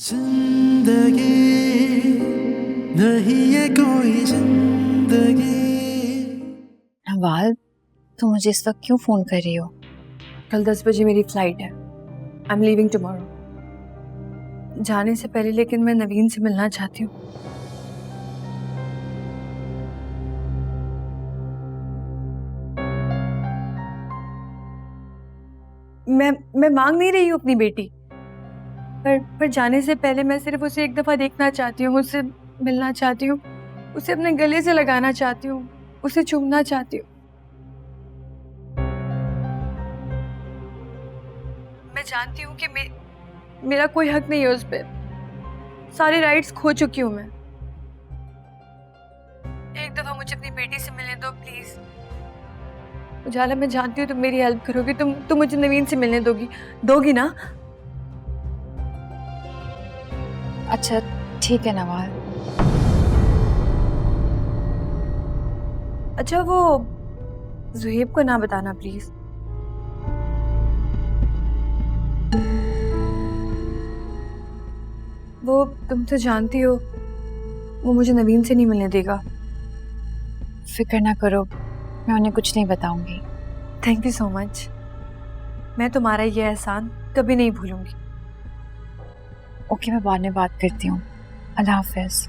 जिंदगी नहीं ये कोई जिंदगी। नवाल, तुम मुझे इस वक्त क्यों फोन कर रही हो? कल 10 बजे मेरी फ्लाइट है। I am leaving tomorrow. जाने से पहले लेकिन मैं नवीन से मिलना चाहती हूँ। मैं मांग नहीं रही हूँ अपनी बेटी, पर जाने से पहले मैं सिर्फ उसे एक दफा देखना चाहती हूँ, उससे मिलना चाहती हूँ, उसे अपने गले से लगाना चाहती हूँ, उसे चूमना चाहती हूँ। मैं जानती हूँ कि मेरा कोई हक नहीं है उस पर। सारे राइट्स खो चुकी हूँ मैं। एक दफा मुझे अपनी बेटी से मिलने दो प्लीज। उजाला, मैं जानती हूँ तुम मेरी हेल्प करोगी। तुम मुझे नवीन से मिलने दोगी ना? अच्छा ठीक है नवाल। अच्छा, वो ज़ुहैब को ना बताना प्लीज। वो तुम तो जानती हो वो मुझे नवीन से नहीं मिलने देगा। फिक्र ना करो, मैं उन्हें कुछ नहीं बताऊंगी। Thank you so much. मैं तुम्हारा ये एहसान कभी नहीं भूलूंगी। ओके, मैं बाद में बात करती हूँ। अल्लाह हाफिज।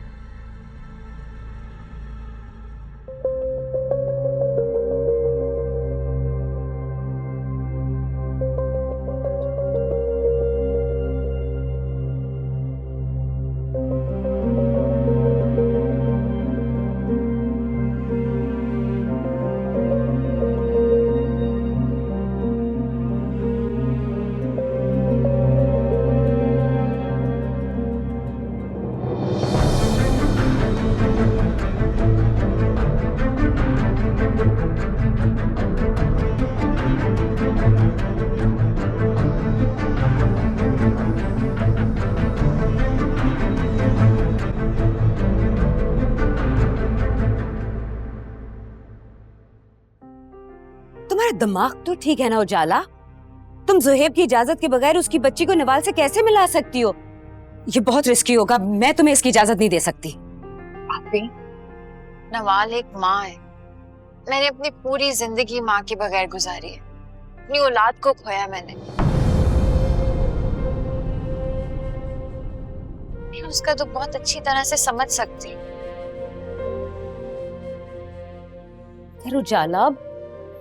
तुम्हारा दिमाग तो ठीक है ना उजाला? तुम ज़ुहैब की इजाजत के बगैर उसकी बच्ची को नवाल से कैसे मिला सकती हो? ये बहुत रिस्की होगा। मैं तुम्हें इसकी इजाजत नहीं दे सकती। भाभी, नवाल एक माँ है। मैंने अपनी पूरी जिंदगी माँ के बगैर गुजारी है। अपनी औलाद को खोया मैंने। मैं उसका दुख बहुत अच्छी तरह से समझ सकती हूँ। पर उजाला,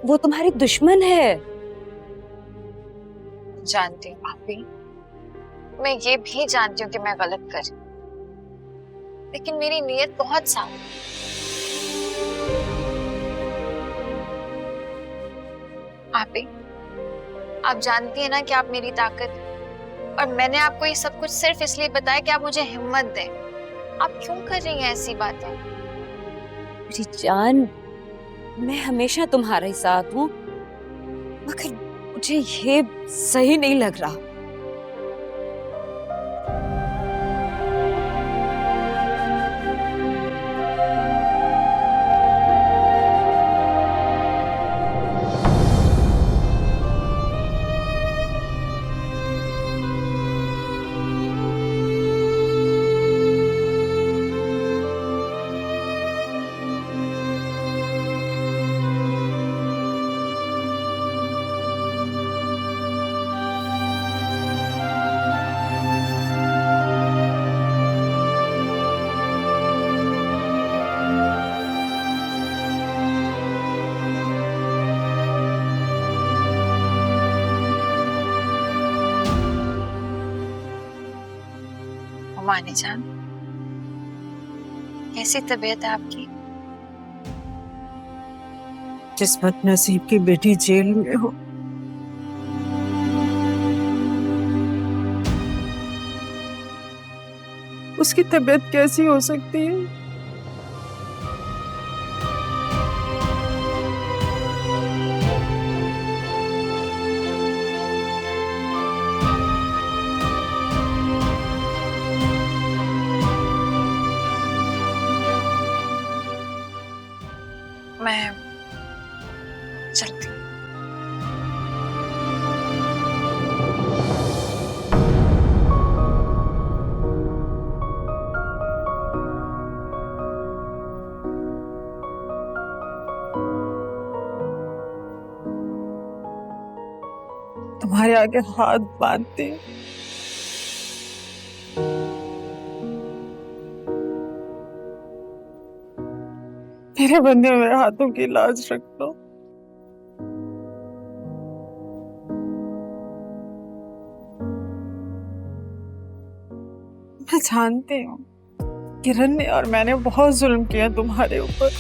वो तुम्हारी दुश्मन है। जानती हूँ भाभी, मैं ये भी जानती हूँ कि मैं गलत कर रही हूँ, लेकिन मेरी नीयत बहुत साफ है। भाभी, आप जानती हैं ना कि आप मेरी ताकत हैं, और मैंने आपको ये सब कुछ सिर्फ इसलिए बताया कि आप मुझे हिम्मत दें। आप क्यों कर रही हैं ऐसी बातें? मेरी जान, मैं हमेशा तुम्हारे ही साथ हूँ, मगर मुझे ये सही नहीं लग रहा। मानी जान, कैसी तबीयत है आपकी? किस्मत नसीब की बेटी जेल में हो। उसकी तबीयत कैसी हो सकती है? मैं चलती हूँ। तुम्हारे आगे हाथ बांधती हूँ। मेरे बंधे हुए हाथों की लाज रख लो। मैं जानती हूँ किरण ने और मैंने बहुत जुल्म किया तुम्हारे ऊपर।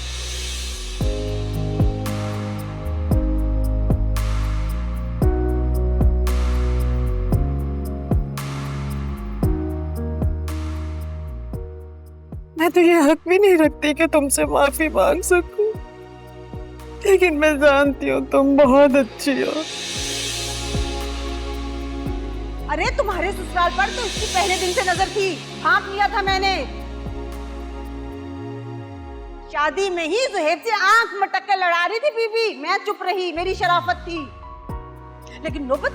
मैं तो ये हक भी नहीं रखती कि तुमसे माफी मांग सकूं, लेकिन मैं जानती हूँ तुम बहुत अच्छी हो। अरे तुम्हारे ससुराल पर तो इसकी पहले दिन से नजर थी, भांप लिया था मैंने। शादी में ही ज़ुहैब से आंख मटक कर लड़ा रही थी बीबी, मैं चुप रही, मेरी शराफत थी। लेकिन नौबत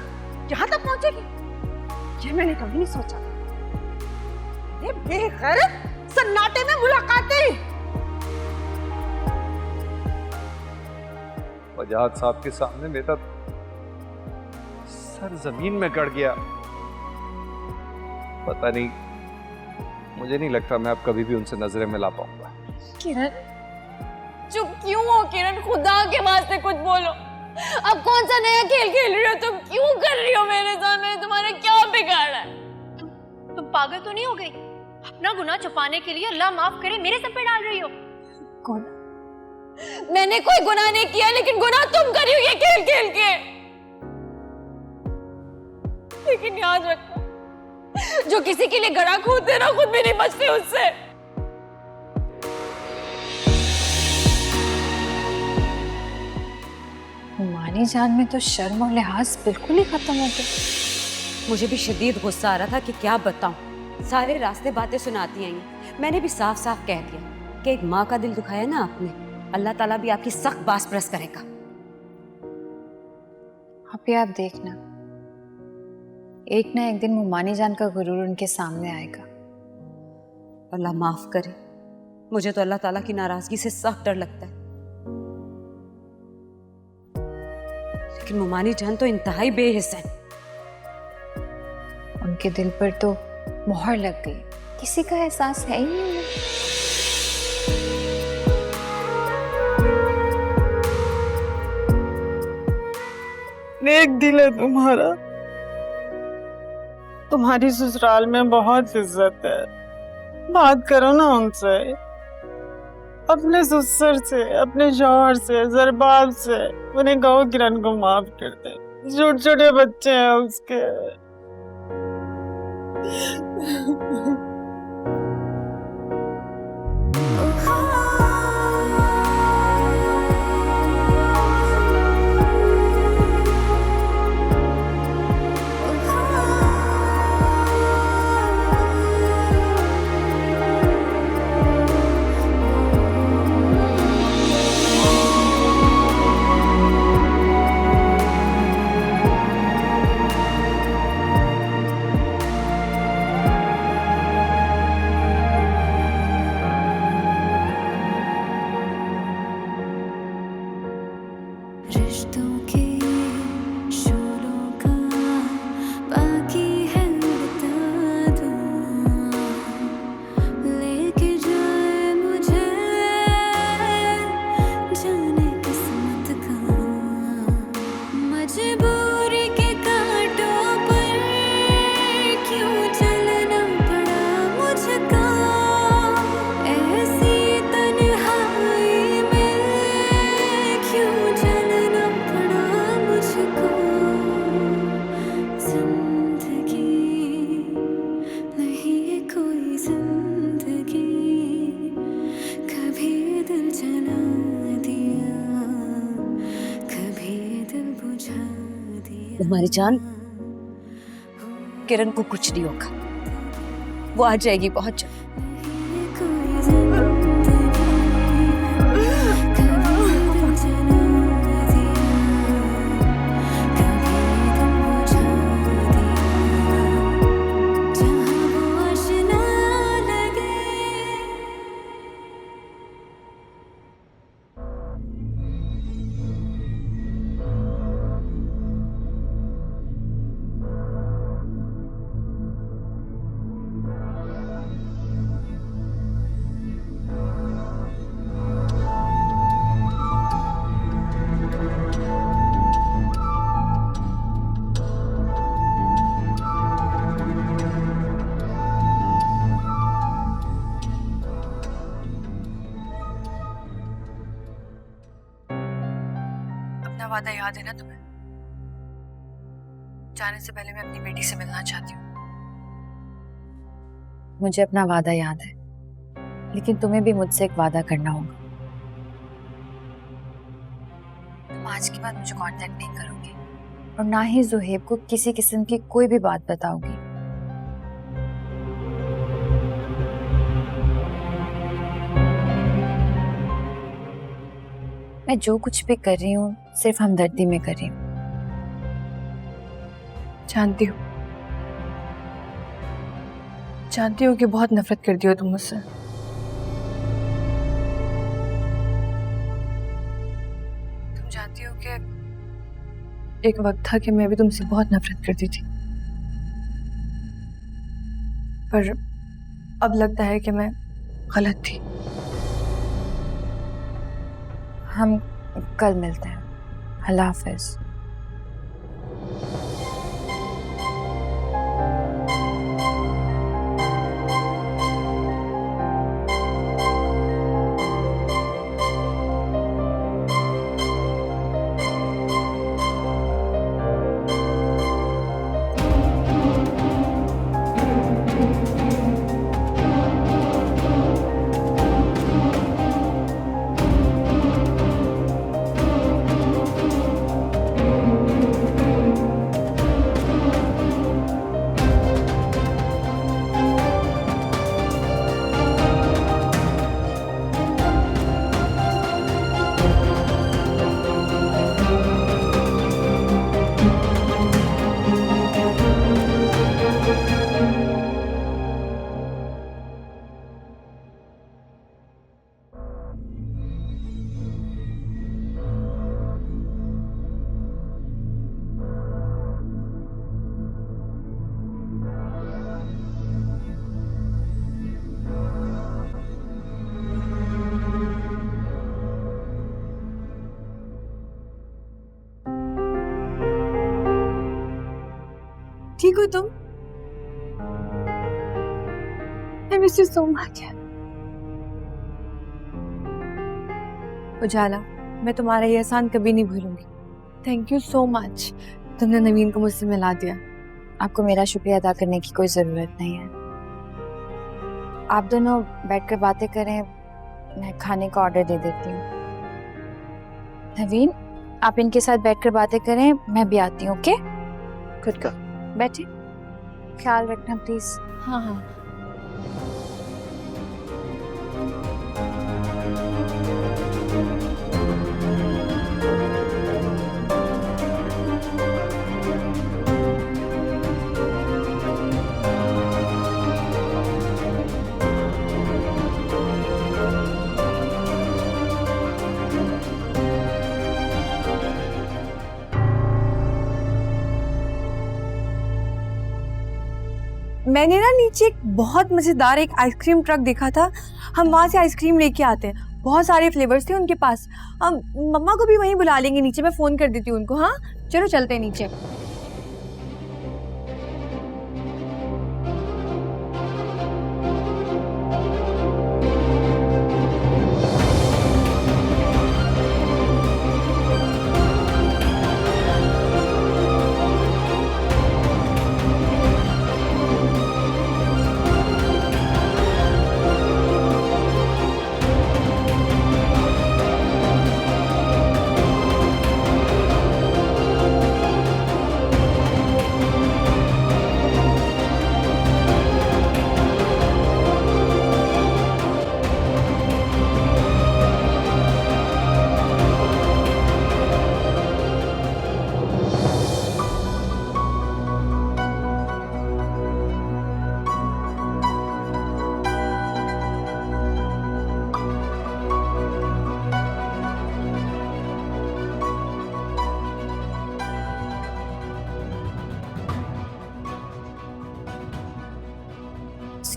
यहाँ तक पहुंचेगी ये मैंने कभी नहीं सोचा। अरे बेगैरत, सन्नाटे में मुलाकातें। वजाहत साहब के सामने मेरा सर जमीन में गड़ गया। पता नहीं, मुझे नहीं लगता मैं अब कभी भी उनसे नजरें मिला पाऊंगा। किरण, चुप क्यों हो किरण? खुदा के वास्ते कुछ बोलो। अब कौन सा नया खेल खेल रही हो तुम? क्यों कर रही हो मेरे साथ? मैंने तुम्हारा क्या बिगाड़ा है? तुम पागल तो नहीं हो गई? अपना गुनाह छुपाने के लिए अल्लाह माफ करे मेरे सर पे डाल रही हो। मैंने कोई गुनाह नहीं किया, लेकिन गुनाह तुम कर रही हो ये खेल खेल के। लेकिन याद रखना, जो किसी के लिए गड़ा खोदते ना, खुद भी नहीं बचते उससे। मानी जान में तो शर्म और लिहाज बिल्कुल ही खत्म हो गया। मुझे भी शदीद गुस्सा आ रहा था कि क्या बताऊं, सारे रास्ते बातें सुनाती आई। मैंने भी साफ साफ कह दिया कि एक माँ का दिल दुखाया ना आपने, अल्लाह ताला भी आपकी सख्त बास परस करेगा। अभी आप देखना, एक ना एक दिन मुमानी जान का गुरूर उनके सामने आएगा। अल्लाह माफ करे, मुझे तो अल्लाह ताला की नाराजगी से सख्त डर लगता है। लेकिन मुमानी जान तो इंतहाई बेहिस है। उनके दिल पर तो मोहर लग गई, किसी का एहसास है ही नहीं। नेक दिल है तुम्हारा, तुम्हारी ससुराल में बहुत इज्जत है। बात करो ना उनसे, अपने ससुर से, अपने शौहर से, जरबाब से। उन्हें कहो किरण को माफ कर दे, छोटे छोटे बच्चे हैं उसके। हमारी जान, किरण को कुछ नहीं होगा, वो आ जाएगी बहुत जल्द। वादा याद है ना तुम्हें? जाने से पहले मैं अपनी बेटी से मिलना चाहती हूँ। मुझे अपना वादा याद है, लेकिन तुम्हें भी मुझसे एक वादा करना होगा। तुम आज के बाद मुझे कांटेक्ट नहीं करोगे और ना ही ज़ुहैब को किसी किस्म की कोई भी बात बताओगी। मैं जो कुछ भी कर रही हूँ सिर्फ हमदर्दी में कर रही हूँ। जानती हूँ कि बहुत नफरत करती हो तुम मुझसे। तुम जानती हो कि एक वक्त था कि मैं भी तुमसे बहुत नफरत करती थी, पर अब लगता है कि मैं गलत थी। हम कल मिलते हैं। अल्लाह हाफिज। ठीक हो तुम? I miss you so much. उजाला, मैं तुम्हारा ये एहसान कभी नहीं भूलूंगी। Thank you so much. तुमने नवीन को मुझसे मिला दिया। आपको मेरा शुक्रिया अदा करने की कोई ज़रूरत नहीं है। आप दोनों बैठकर बातें करें, मैं खाने का ऑर्डर दे देती हूँ। नवीन, आप इनके साथ बैठकर बातें करें, मैं भी आती हूँ। ओके, खुद को बैठे, ख्याल रखना प्लीज। हाँ हाँ। मैंने ना नीचे एक बहुत मजेदार एक आइसक्रीम ट्रक देखा था। हम वहाँ से आइसक्रीम लेके आते हैं। बहुत सारे फ्लेवर्स थे उनके पास। हम मम्मा को भी वहीं बुला लेंगे नीचे। मैं फोन कर देती हूँ उनको। हाँ चलो चलते हैं नीचे।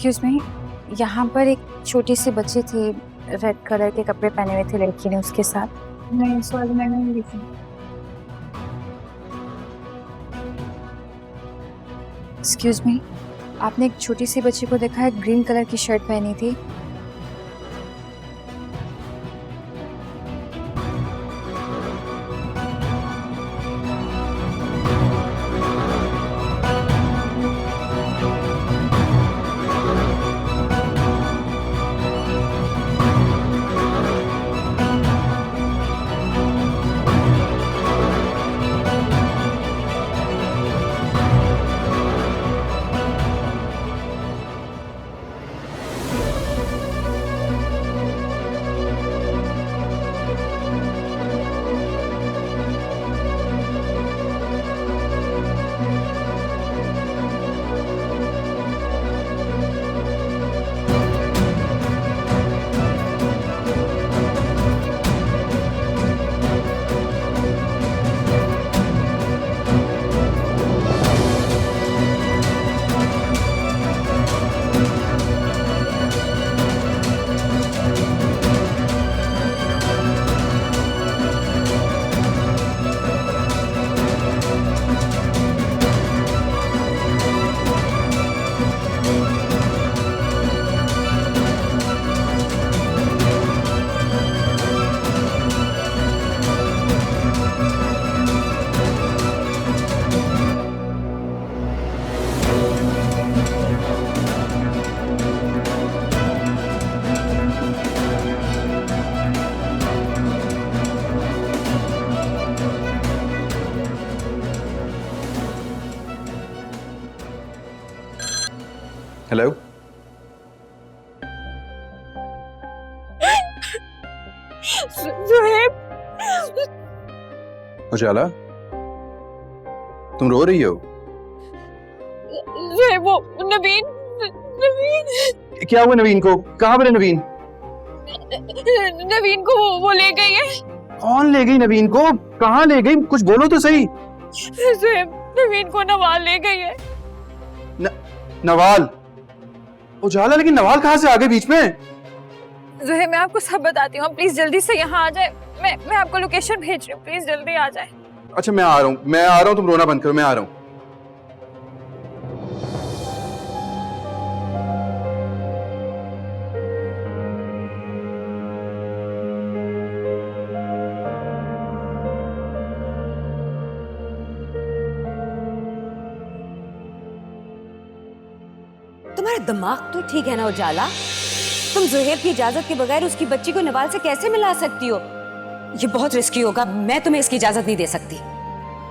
एक्सक्यूज मी, यहाँ पर एक छोटी सी बच्ची थी, रेड कलर के कपड़े पहने हुए थे लड़की ने उसके साथ। नहीं सॉरी, मैंने नहीं देखी। एक्सक्यूज मी, आपने एक छोटी सी बच्ची को देखा है, ग्रीन कलर की शर्ट पहनी थी। हेलो, ज़ुहैब, उजाला, तुम रो रही हो? ज़ुहैब, वो नवीन, नवीन, क्या हुआ नवीन को? कहाँ पर है नवीन? नवीन को वो ले गई है। कौन ले गई नवीन को? कहाँ ले गई? कुछ बोलो तो सही। ज़ुहैब, नवीन को नवाल ले गई है। नवाल? उजाला, लेकिन नवाल कहाँ से आ गए बीच में? ज़ुहैब, मैं आपको सब बताती हूँ, प्लीज जल्दी से यहाँ आ जाए। मैं आपको लोकेशन भेज रही हूँ, प्लीज जल्दी आ जाए। अच्छा, मैं आ रहा हूँ, तुम रोना बंद करो, मैं आ रहा हूँ। तुम्हारा दिमाग तो ठीक है ना उजाला? तुम ज़ुहैब की इजाजत के बगैर उसकी बच्ची को नवाल से कैसे मिला सकती हो? ये बहुत रिस्की होगा, मैं तुम्हें इसकी इजाजत नहीं दे सकती।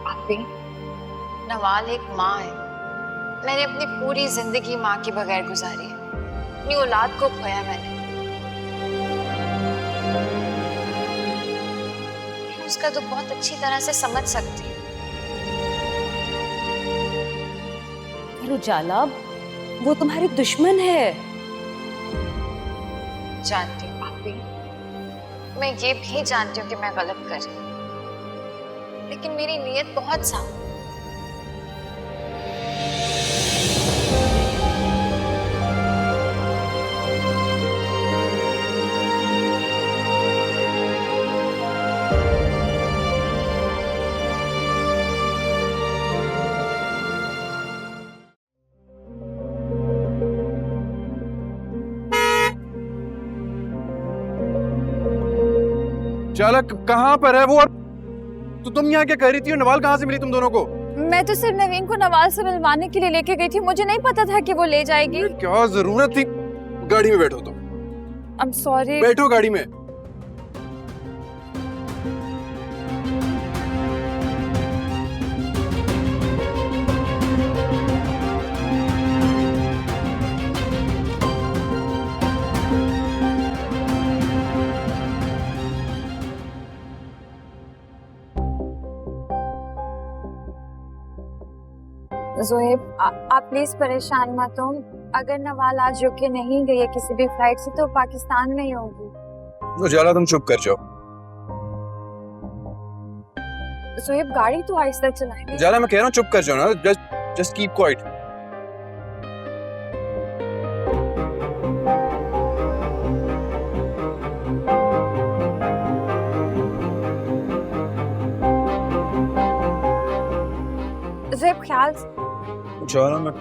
आपी, नवाल एक माँ है। मैंने अपनी पूरी जिंदगी माँ के बगैर गुजारी है। अपनी औलाद को खोया मैंने। मैं उसका तो बहुत अच्छी तरह से समझ सकती हूँ। पर उजाला, वो तुम्हारी दुश्मन है। जानती हूँ आपी, मैं ये भी जानती हूँ कि मैं गलत कर रही हूँ, लेकिन मेरी नीयत बहुत साफ है। चालक कहाँ पर है वो? और तो तुम यहाँ क्या कर रही थी? और नवाल कहाँ से मिली तुम दोनों को? मैं तो सिर्फ नवीन को नवाल से मिलवाने के लिए लेके गई थी, मुझे नहीं पता था कि वो ले जाएगी। क्या जरूरत थी? गाड़ी में बैठो तुम। I am sorry. बैठो गाड़ी में। ज़ुहैब, आप प्लीज परेशान मत हो। अगर नवाल आज रुके नहीं गई है किसी भी फ्लाइट से तो पाकिस्तान में ही होगी। उजाला, तुम चुप कर जाओ। ज़ुहैब, गाड़ी तो आहिस्ता चलाएंगे। उजाला, मैं कह रहा हूँ चुप कर जाओ ना। Just keep quiet. ज़ुहैब, ख्याल से। उजाला, मैं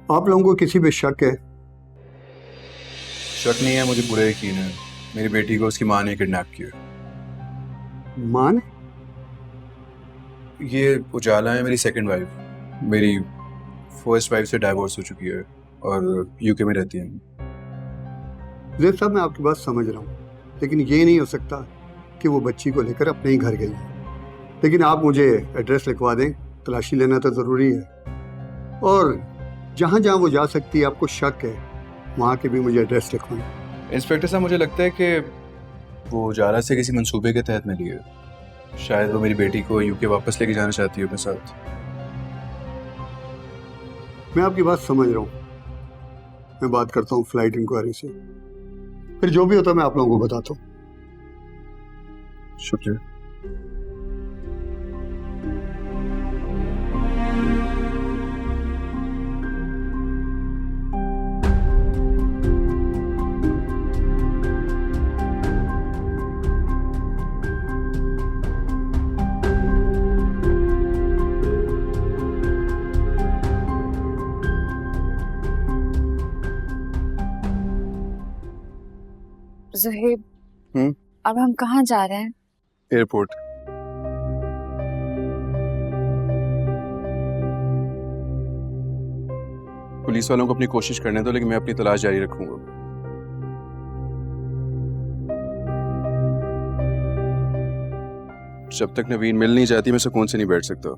आप लोगों को किसी पे शक है? शक नहीं है, मुझे पूरा यकीन है। मेरी बेटी को उसकी माँ ने किडनैप किया। माँ ने? ये उजाला है, मेरी सेकंड वाइफ। मेरी फर्स्ट वाइफ से डाइवोर्स हो चुकी है और यूके में रहती है। ज़ुहैब साहब, मैं आपकी बात समझ रहा हूँ, लेकिन ये नहीं हो सकता कि वो बच्ची को लेकर अपने ही घर गई है। लेकिन आप मुझे एड्रेस लिखवा दें, तलाशी लेना तो ज़रूरी है। और जहाँ जहाँ वो जा सकती है, आपको शक है, वहाँ के भी मुझे एड्रेस लिखवाएं। इंस्पेक्टर साहब, मुझे लगता है कि वो उजाला से किसी मंसूबे के तहत मिली है। शायद वो मेरी बेटी को यूके वापस लेके जाना चाहती है अपने साथ। मैं आपकी बात समझ रहा हूँ। मैं बात करता हूँ फ्लाइट इंक्वायरी से, फिर जो भी होता है मैं आप लोगों को बताता हूँ। शुक्रिया। जुहेब, हम्म? अब हम कहाँ जा रहे हैं? एयरपोर्ट। पुलिस वालों को अपनी कोशिश करने दो, लेकिन मैं अपनी तलाश जारी रखूंगा। जब तक नवीन मिल नहीं जाती मैं सुकून से नहीं बैठ सकता।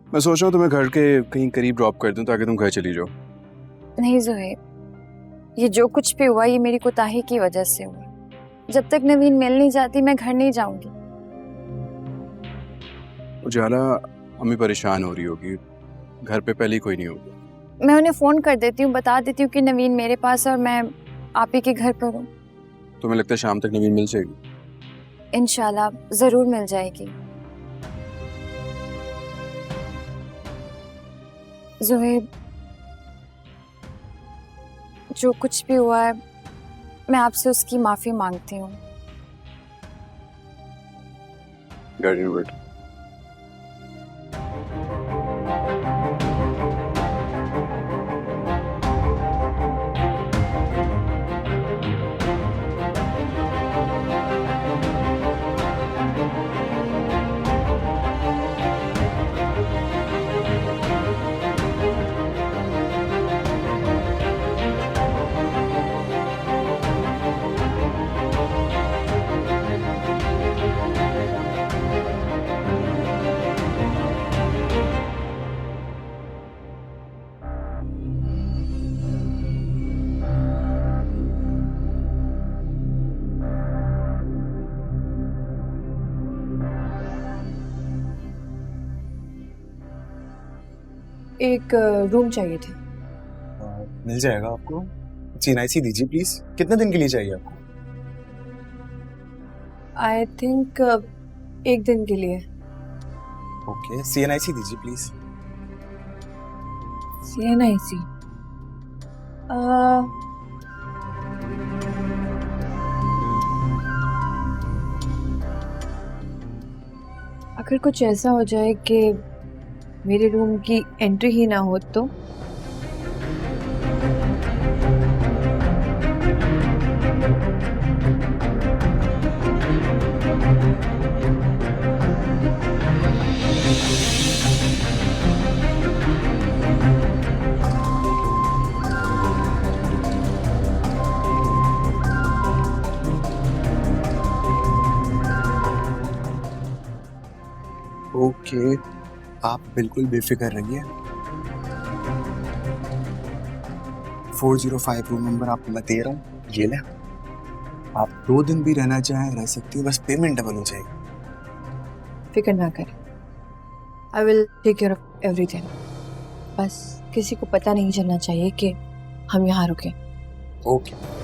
मैं सोच रहा हूँ तुम्हें घर के कहीं करीब ड्रॉप कर दूं ताकि तुम घर चली जाओ। नहीं जुहेब, ये जो कुछ भी हुआ ये मेरी कोताही की वजह से हुआ। जब तक नवीन मिल नहीं जाती मैं घर नहीं जाऊंगी। उजाला, अम्मी परेशान हो रही होगी, घर पे पहले ही कोई नहीं होगा। मैं उन्हें फोन कर देती हूँ, बता देती हूँ कि नवीन मेरे पास और मैं आप ही के घर पर हूँ। तुम्हें लगता है शाम तक नवीन मिल जाएगी? इंशाल्लाह जरूर मिल जाएगी। जुहेब, जो कुछ भी हुआ है मैं आपसे उसकी माफी मांगती हूँ। गुड। एक रूम चाहिए था। मिल जाएगा आपको। CNIC दीजिए प्लीज। कितने दिन के लिए चाहिए आपको? आई थिंक एक दिन के लिए। ओके, CNIC दीजिए प्लीज। CNIC अगर कुछ ऐसा हो जाए कि मेरे रूम की एंट्री ही ना हो तो? ओके, आप बिल्कुल बेफिक्र रहिए। 405 रूम नंबर आपको मैं दे रहा हूँ, ये ले। आप 2 दिन भी रहना चाहें रह सकती है, बस पेमेंट डबल हो जाएगी। फिक्र ना करें, I will take care of everything. बस किसी को पता नहीं चलना चाहिए कि हम यहाँ रुके। ओके।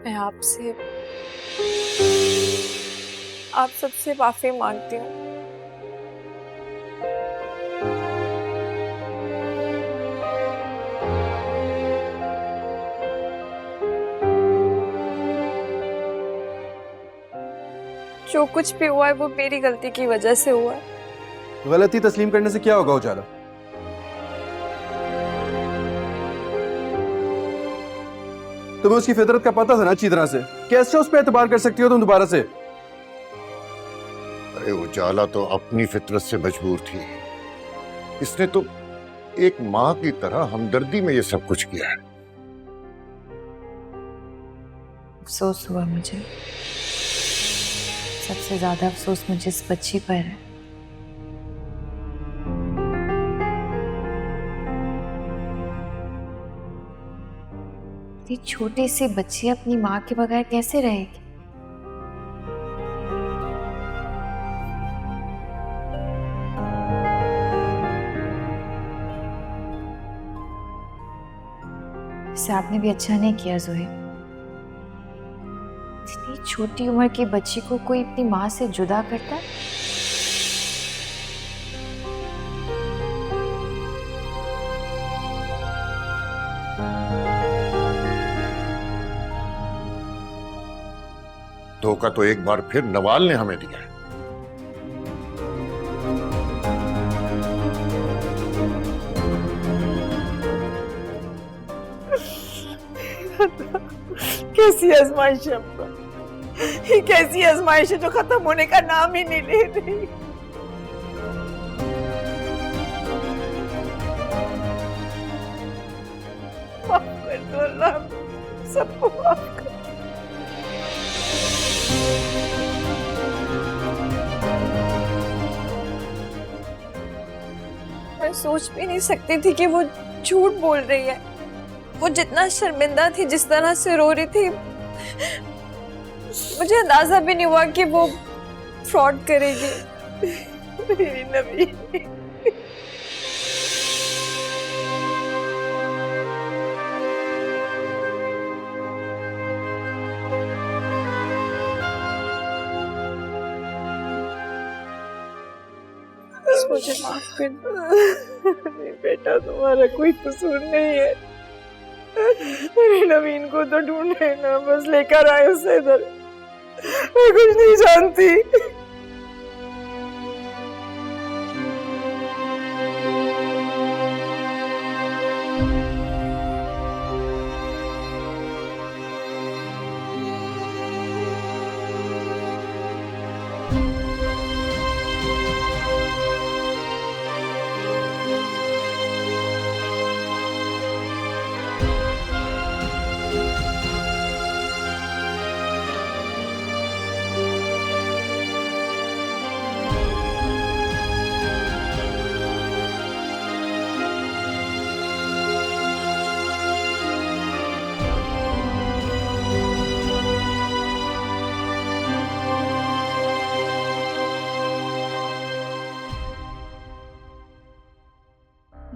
मैं आप सबसे माफी मांगती हूँ। जो कुछ भी हुआ है वो मेरी गलती की वजह से हुआ है। गलती तस्लीम करने से क्या होगा उजाला? तुम्हें उसकी फितरत का पता था ना अच्छी तरह से, कैसे उस पर एतबार कर सकती हो तुम दोबारा से? अरे उजाला तो अपनी फितरत से मजबूर थी। इसने तो एक माँ की तरह हमदर्दी में ये सब कुछ किया है। अफसोस हुआ मुझे, सबसे ज्यादा अफसोस मुझे इस बच्ची पर है। ये छोटी सी बच्ची अपनी माँ के बगैर कैसे रहेगी? वैसे आपने भी अच्छा नहीं किया जोहेब। इतनी छोटी उम्र की बच्ची को कोई अपनी माँ से जुदा करता है? धोखा तो एक बार फिर नवाल ने हमें दिया है। कैसी आजमाइश है अब्बा, ये कैसी आजमाइश है जो खत्म होने का नाम ही नहीं ले रही। माफ कर दो अल्लाह, सबको माफ कर। मैं सोच भी नहीं सकती थी कि वो झूठ बोल रही है। वो जितना शर्मिंदा थी, जिस तरह से रो रही थी, मुझे अंदाजा भी नहीं हुआ कि वो फ्रॉड करेगी। मेरी नवीन, मुझे माफ कर दो। बेटा तुम्हारा कोई कसूर नहीं है। मेरी नवीन को तो ढूंढे ना, बस लेकर आए उसे इधर। मैं कुछ नहीं जानती।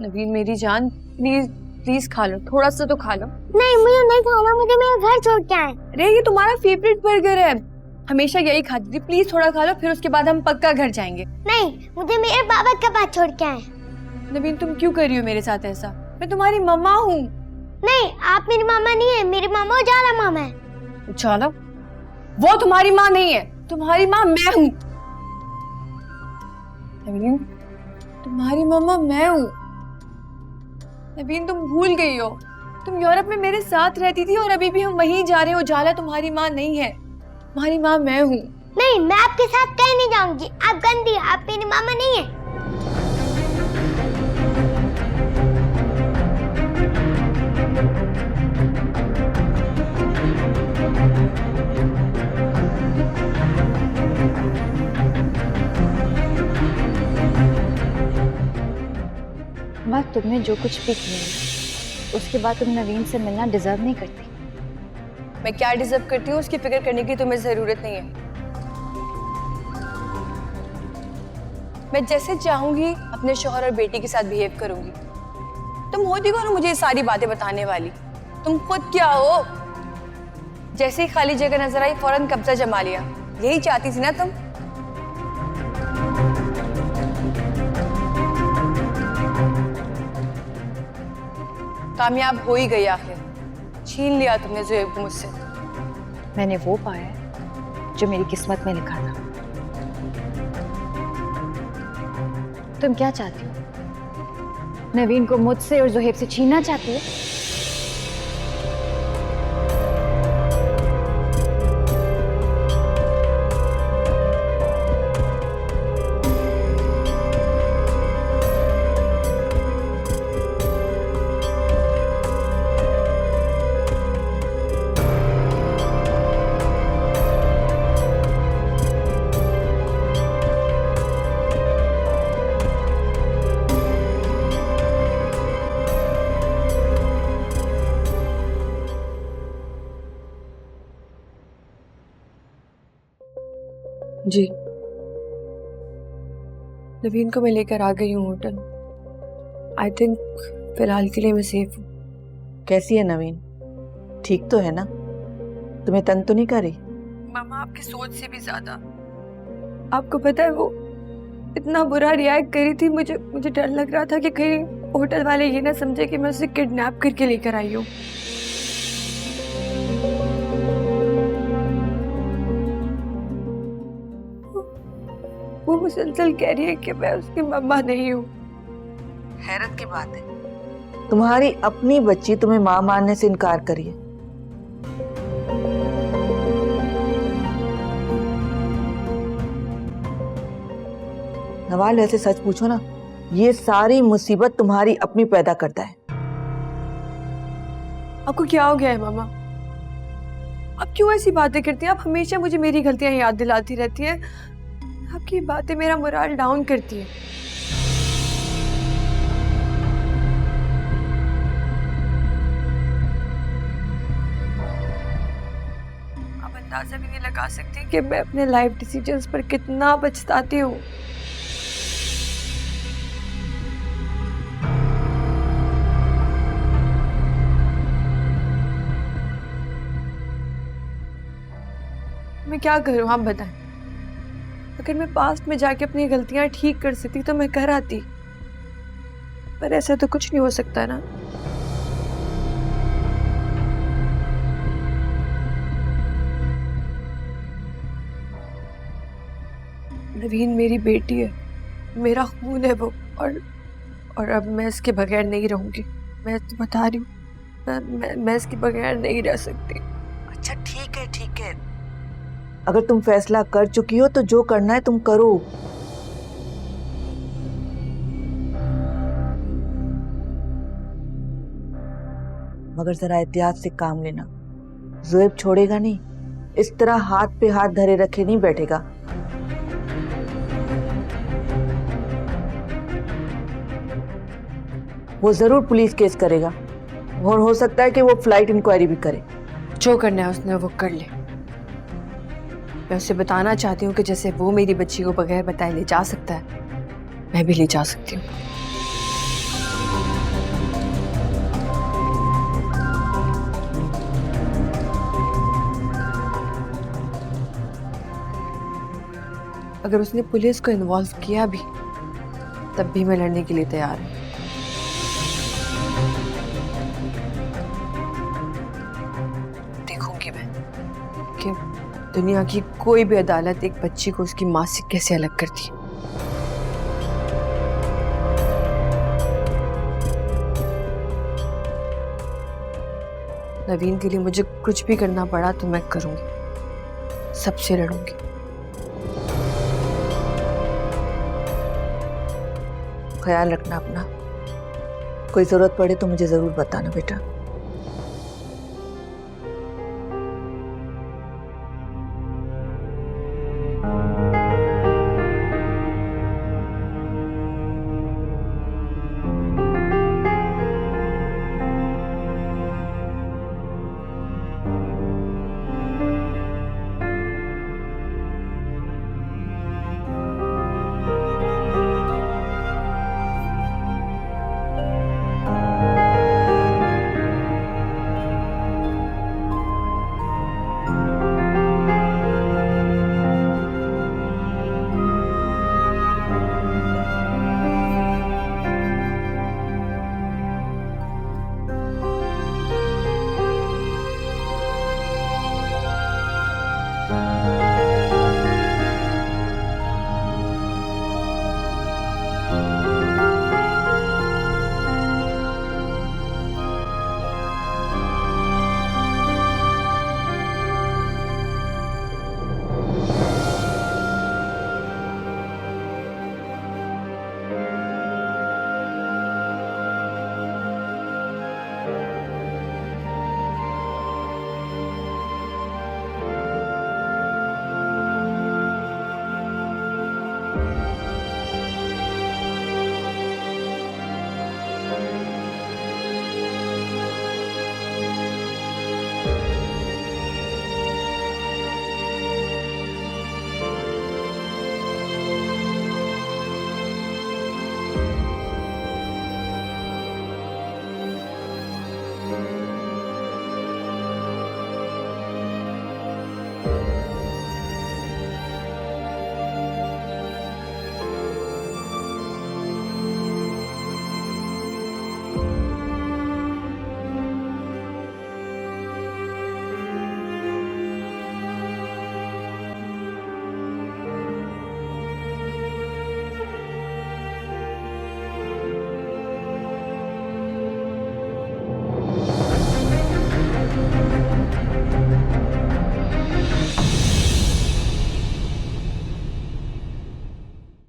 नवीन मेरी जान, प्लीज प्लीज खा लो, थोड़ा सा तो खा लो। नहीं, मुझे नहीं खाना, मुझे मेरा घर छोड़ के आए। अरे ये तुम्हारा फेवरेट बर्गर है, हमेशा यही खाती थी। प्लीज थोड़ा खा लो, फिर उसके बाद हम पक्का घर जाएंगे। नहीं, मुझे मेरे बाबा के पास छोड़ के आए। नवीन तुम क्यों कर रही हो मेरे साथ ऐसा? मैं तुम्हारी मम्मा हूँ। नहीं, आप मेरी मामा नहीं है, मेरी मामा उजाला मामा है। उजाला? वो तुम्हारी माँ नहीं है, तुम्हारी माँ मैं हूँ। नवीन तुम्हारी मम्मा मैं हूँ। नवीन तुम भूल गई हो, तुम यूरोप में मेरे साथ रहती थी और अभी भी हम वहीं जा रहे हो। उजाला तुम्हारी माँ नहीं है, तुम्हारी माँ मैं हूँ। नहीं, मैं आपके साथ कहीं नहीं जाऊंगी। आप गंदी, आप मेरी मामा नहीं है। माँ तुमने जो कुछ भी किया उसके बाद तुम नवीन से मिलना डिजर्व नहीं करती। मैं क्या डिजर्व करती हूँ उसकी फिक्र करने की तुम्हें जरूरत नहीं है। मैं जैसे चाहूंगी अपने शौहर और बेटी के साथ बिहेव करूंगी। तुम होती कौन हो मुझे ये सारी बातें बताने वाली? तुम खुद क्या हो? जैसे ही खाली जगह नजर आई फौरन कब्जा जमा लिया। यही चाहती थी ना तुम? कामयाब हो ही गई आखिर, छीन लिया तुमने ज़ुहैब को मुझसे। मैंने वो पाया जो मेरी किस्मत में लिखा था। तुम क्या चाहती हो? नवीन को मुझसे और ज़ुहैब से छीनना चाहती हो? जी, नवीन को मैं लेकर आ गई हूँ होटल। आई थिंक फिलहाल के लिए मैं सेफ हूँ। कैसी है नवीन? ठीक तो है ना? तुम्हें तंग तो नहीं कर रही? मामा आपकी सोच से भी ज्यादा। आपको पता है वो इतना बुरा रिएक्ट करी थी, मुझे डर लग रहा था कि कहीं होटल वाले ये ना समझे कि मैं उसे किडनैप करके लेकर आई हूँ। वो मुसलसल कह रही है कि मैं उसकी मम्मा नहीं हूँ। हैरत की बात है, तुम्हारी अपनी बच्ची तुम्हें मां मानने से इनकार करिए। नवाल वैसे सच पूछो ना, ये सारी मुसीबत तुम्हारी अपनी पैदा करता है। आपको क्या हो गया है मामा? आप क्यों ऐसी बातें करती हैं? आप हमेशा मुझे मेरी गलतियां याद दिलाती रहती हैं। आपकी बातें मेरा मोराल डाउन करती हैं। आप अंदाजा भी नहीं लगा सकती कि मैं अपने लाइफ डिसीजंस पर कितना पछताती हूँ। मैं क्या करूं आप बताएं? अगर मैं पास्ट में जाके अपनी गलतियां ठीक कर सकती तो मैं कर आती, पर ऐसा तो कुछ नहीं हो सकता ना। नवीन मेरी बेटी है, मेरा खून है वो, और अब मैं इसके बगैर नहीं रहूंगी। मैं तो बता रही हूँ, मैं इसके बगैर नहीं रह सकती। अच्छा ठीक है ठीक है, अगर तुम फैसला कर चुकी हो तो जो करना है तुम करो। मगर जरा एहतियात से काम लेना। ज़ोएब छोड़ेगा नहीं, इस तरह हाथ पे हाथ धरे रखे नहीं बैठेगा। वो जरूर पुलिस केस करेगा और हो सकता है कि वो फ्लाइट इंक्वायरी भी करे। जो करना है उसने वो कर ले। मैं उसे बताना चाहती हूँ कि जैसे वो मेरी बच्ची को बगैर बताए ले जा सकता है, मैं भी ले जा सकती हूँ। अगर उसने पुलिस को इन्वॉल्व किया भी, तब भी मैं लड़ने के लिए तैयार हूँ। देखूंगी मैं कि दुनिया की कोई भी अदालत एक बच्ची को उसकी मां से कैसे अलग करती है। नवीन के लिए मुझे कुछ भी करना पड़ा तो मैं करूंगी, सबसे लड़ूंगी। ख्याल रखना अपना, कोई जरूरत पड़े तो मुझे जरूर बताना बेटा।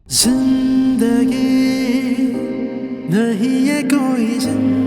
जिंदगी नहीं ये कोई जिंदगी